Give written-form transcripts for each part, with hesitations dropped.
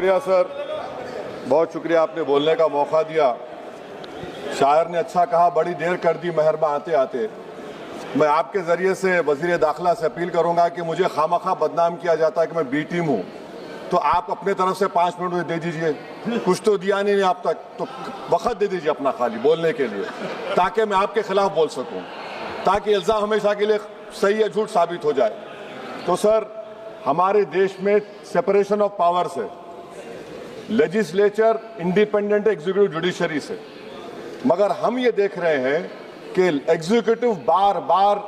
शुक्रिया सर, बहुत शुक्रिया, आपने बोलने का मौका दिया। शायर ने अच्छा कहा, बड़ी देर कर दी मेहरबा आते आते। मैं आपके ज़रिए से वज़ीर दाखिला से अपील करूंगा कि मुझे खामखा बदनाम किया जाता है कि मैं बी टीम हूँ, तो आप अपने तरफ से 5 मिनट मुझे दे दीजिए। कुछ तो दिया नहीं आप तक, तो वक्त दे दीजिए अपना खाली बोलने के लिए, ताकि मैं आपके खिलाफ बोल सकूँ, ताकि इल्ज़ाम हमेशा के लिए सही या झूठ साबित हो जाए। तो सर, हमारे देश में सेपरेशन ऑफ पावर्स है, लेजिस्लेचर इंडिपेंडेंट एग्जीक्यूटिव जुडिशरी से, मगर हम ये देख रहे हैं कि एग्जीक्यूटिव बार बार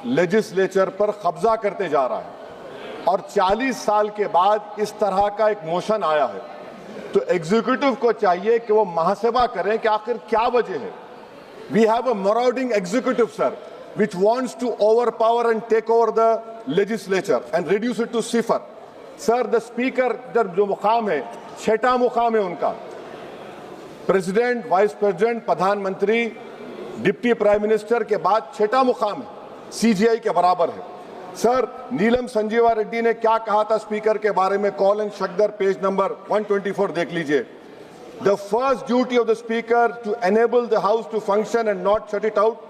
लेजिस्लेचर पर कब्जा करते जा रहा है और 40 साल के बाद इस तरह का एक मोशन आया है। तो एग्जीक्यूटिव को चाहिए कि वो मुहासबा करें कि आखिर क्या वजह है। We have a marauding executive sir, which wants to overpower and take over the legislature and reduce it to cipher. Sir, the speaker जो मुकाम है, 6ठा मुकाम है उनका, प्रेसिडेंट, वाइस प्रेसिडेंट, प्रधानमंत्री, डिप्टी प्राइम मिनिस्टर के बाद 6ठा मुकाम है, सीजीआई के बराबर है। सर, नीलम संजीवा रेड्डी ने क्या कहा था स्पीकर के बारे में, Kaul and Shakdher page number 124 देख लीजिए। The first duty of the speaker to enable the house to function and not shut it out.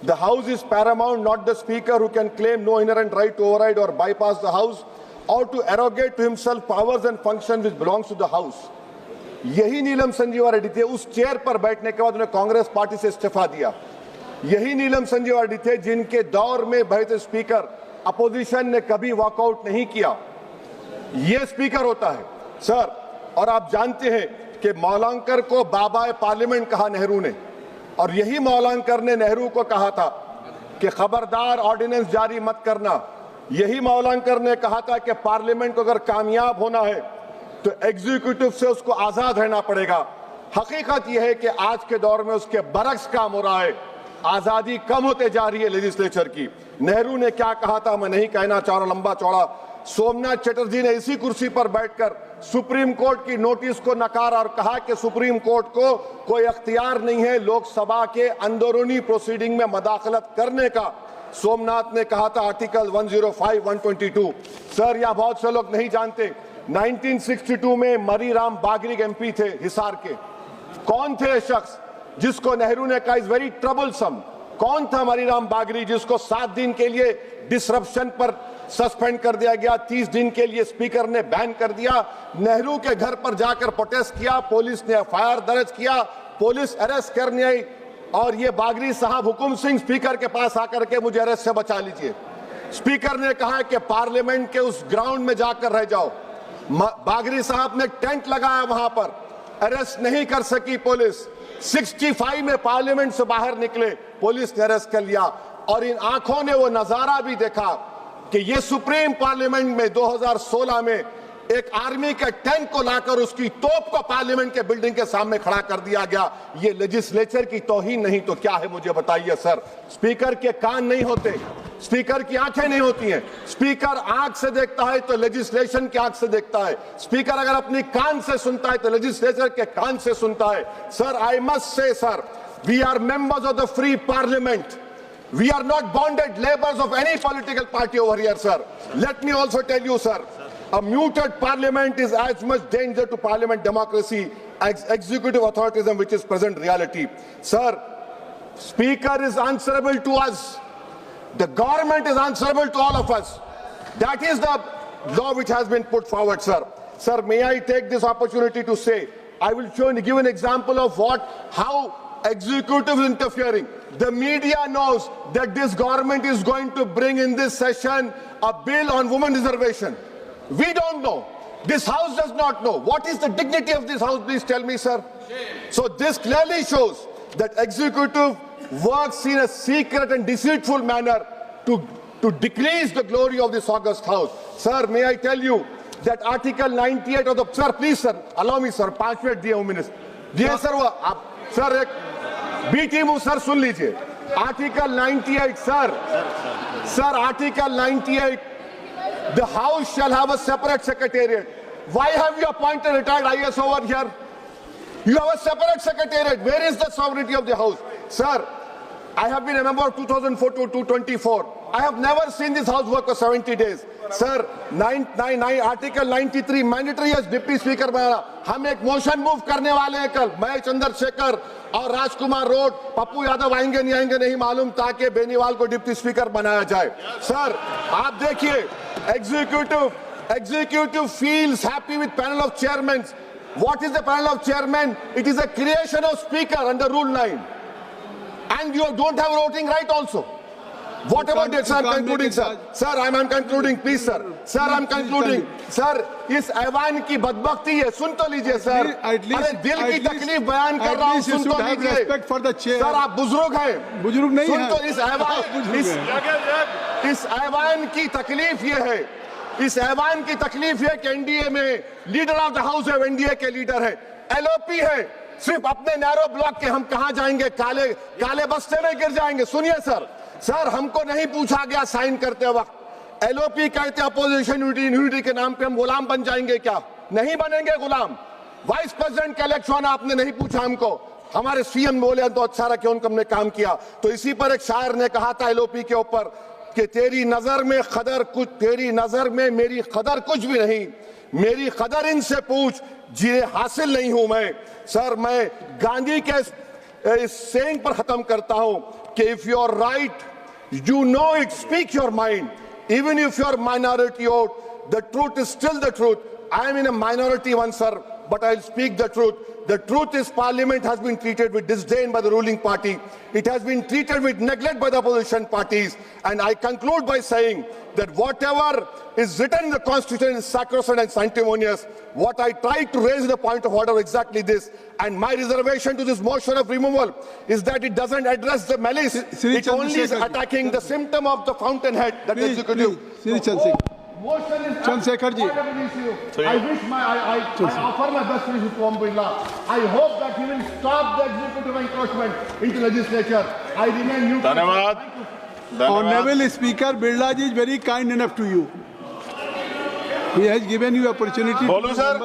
The House is paramount, not the Speaker, who can claim no inherent right to override or bypass the House or to arrogate to himself powers and functions which belongs to the House। यही नीलम संजीवा रेड्डी थे, उस chair पर बैठने के बाद उन्हें Congress party से इस्तीफा दिया। यही नीलम संजीवा रेड्डी थे जिनके दौर में बेहतर स्पीकर अपोजिशन ने कभी वॉकआउट नहीं किया। ये स्पीकर होता है सर। और आप जानते हैं कि मौलांकर को बाबा पार्लियामेंट कहा नेहरू ने, और यही मौलांकर ने नेहरू को कहा था कि खबरदार ऑर्डिनेंस जारी मत करना। यही मौलांकर ने कहा था कि पार्लियामेंट को अगर कामयाब होना है तो एग्जीक्यूटिव से उसको आजाद रहना पड़ेगा। हकीकत यह है कि आज के दौर में उसके बरक्स काम हो रहा है, आजादी कम होते जा रही है लेजिस्लेचर की। नेहरू ने क्या कहा था मैं नहीं कहना चाह रहा लंबा चौड़ा। सोमनाथ चटर्जी ने इसी कुर्सी पर बैठकर सुप्रीम कोर्ट की नोटिस को नकारा और कहा कि सुप्रीम कोर्ट को कोई अख्तियार नहीं है लोकसभा के अंदरूनी प्रोसीडिंग में मदाखलत करने का। सोमनाथ ने कहा था आर्टिकल 105, 122। सर, यह बहुत से लोग नहीं जानते, 1962 में मरीराम बागरी एमपी थे हिसार के। कौन थे शख्स जिसको नेहरू ने कहा इज वेरी ट्रबलसम? कौन था मरीराम बागरी जिसको 7 दिन के लिए डिसरप्शन पर सस्पेंड कर दिया गया, 30 दिन के लिए स्पीकर ने बैन कर दिया। नेहरू के घर पर जाकर प्रोटेस्ट किया, पुलिस ने एफआईआर दर्ज किया, पुलिस अरेस्ट करने आई और ये बागरी साहब हुकुम सिंह स्पीकर के पास आकर के मुझे अरेस्ट से बचा लीजिए। स्पीकर ने कहा कि पार्लियामेंट के उस ग्राउंड में जाकर रह जाओ। बागरी साहब ने टेंट लगाया वहां पर, अरेस्ट नहीं कर सकी पुलिस। 65 में पार्लियामेंट से बाहर निकले, पुलिस ने अरेस्ट कर लिया। और इन आंखों ने वो नजारा भी देखा कि ये सुप्रीम पार्लियामेंट में 2016 में एक आर्मी के टैंक को लाकर उसकी तोप को पार्लियामेंट के बिल्डिंग के सामने खड़ा कर दिया गया। ये लेजिस्लेचर की तौहीन नहीं तो क्या है मुझे बताइए सर। स्पीकर के कान नहीं होते, स्पीकर की आंखें नहीं होती हैं। स्पीकर आंख से देखता है तो लेजिस्लेशन की आंख से देखता है। स्पीकर अगर अपनी कान से सुनता है तो लेजिस्लेचर के कान से सुनता है। Sir, I must say sir, we are members of the free parliament. We are not bonded laborers of any political party over here, sir. Let me also tell you, sir, a muted parliament is as much danger to parliament democracy as executive authoritarianism, which is present reality. Sir, Speaker is answerable to us. The government is answerable to all of us. That is the law which has been put forward, sir. Sir, may I take this opportunity to say, I will give an example of how executive is interfering. The media knows that this government is going to bring in this session a bill on women reservation. We don't know. This house does not know. What is the dignity of this house? Please tell me, sir. So this clearly shows that executive works in a secret and deceitful manner to decrease the glory of this august house. Sir, may I tell you that Article 98 of the... Sir, please, sir, allow me, sir. 5 minute दिए minute दिए sir. वो आप sir एक B team हूं sir, सुन लीजिए। Article 98 sir article 98, the house shall have a separate secretariat. Why have you appointed retired IAS over here? You have a separate secretariat. Where is the sovereignty of the house? Sir, I have been a member of 2004 to 2024. I have never seen this house work for 70 days. Sir, Article 93 mandatory as deputy speaker बनाना. हम एक motion move करने वाले हैं कल. मैं चंद्रशेखर और राजकुमार road, Pappu Yadav आएंगे नहीं मालूम, ताकि बेनीवाल को डिप्टी स्पीकर बनाया जाए. सर, आप देखिए, executive feels happy with panel of chairmen. What is the panel of chairmen? It is a creation of speaker under Rule 9. And you don't have voting right also. What about it, sir? I'm concluding, sir. Sir, I'm concluding, please, sir. Sir, I'm concluding. Sir, इस ऐवान की बदबख्ती है, सुन तो लीजिए, sir. अरे दिल की तकलीफ बयान कर रहा हूँ, सुन तो लीजिए. सर, आप बुजुर्ग हैं. बुजुर्ग नहीं हैं. सुन तो इस ऐवान की तकलीफ ये है. इस ऐवान की तकलीफ है कि एनडीए में लीडर ऑफ द हाउस है, एनडीए के लीडर है, एलओपी है. सिर्फ अपने नैरो ब्लॉक के हम कहां जाएंगे, काले बस्ते में गिर जाएंगे. सुनिए सर, हमको नहीं पूछा गया साइन करते वक्त. एलओपी कहते अपोजिशन यूनिटी के नाम पे हम गुलाम बन जाएंगे क्या? नहीं बनेंगे गुलाम. वाइस प्रेसिडेंट का इलेक्शन आपने नहीं पूछा हमको. हमारे सीएम बोले तो अच्छा रहा कि उनको हमने काम किया. तो इसी पर एक शायर ने कहा था एलओपी के ऊपर कि तेरी नजर में मेरी कदर कुछ भी नहीं, मेरी कदर इनसे पूछ जिन्हें हासिल नहीं हूं मैं. सर, मैं गांधी के इस सेइंग पर खत्म करता हूं कि if you are right, you know it, speak your mind. Even if you are minority vote, the truth is still the truth. I am in a minority one, sir, but I'll speak the truth. The truth is Parliament has been treated with disdain by the ruling party. It has been treated with neglect by the opposition parties. And I conclude by saying that whatever is written in the Constitution is sacrosanct and sanctimonious. What I tried to raise the point of order exactly this. And my reservation to this motion of removal is that it doesn't address the malice. It only is attacking the symptom of the fountainhead, that executive. Chandrasekhar ji. I offer my best wishes to Om Birla. I hope that he will stop the executive encroachment into legislature. I remain neutral. Honorable Speaker, Birla ji is very kind enough to you. He has given you opportunity. Bolu sir.